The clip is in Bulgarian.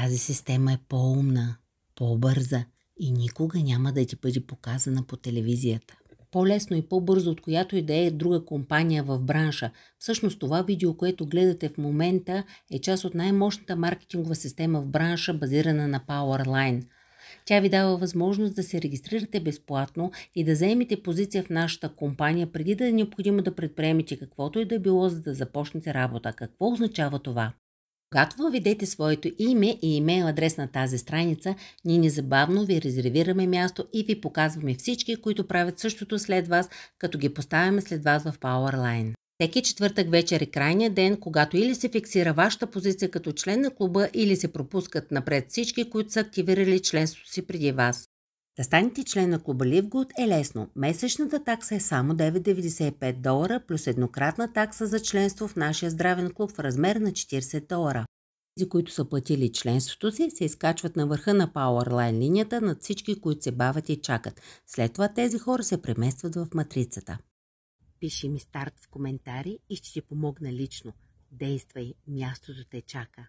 Тази система е по-умна, по-бърза и никога няма да ти бъде показана по телевизията. По-лесно и по-бързо от която и да е друга компания в бранша. Всъщност това видео, което гледате в момента, е част от най-мощната маркетингова система в бранша, базирана на Powerline. Тя ви дава възможност да се регистрирате безплатно и да заемете позиция в нашата компания, преди да е необходимо да предприемете каквото и да било, за да започнете работа. Какво означава това? Когато въведете своето име и имейл адрес на тази страница, ние незабавно ви резервираме място и ви показваме всички, които правят същото след вас, като ги поставяме след вас в Powerline. Всеки четвъртък вечер е крайният ден, когато или се фиксира вашата позиция като член на клуба, или се пропускат напред всички, които са активирали членството си преди вас. Да станете член на клуба LiveGood е лесно. Месечната такса е само $9,95 плюс еднократна такса за членство в нашия здравен клуб в размер на $40. Тези, които са платили членството си, се изкачват на върха на Powerline линията над всички, които се бавят и чакат. След това тези хора се преместват в матрицата. Пиши ми старт в коментари и ще ти помогна лично. Действай, мястото те чака.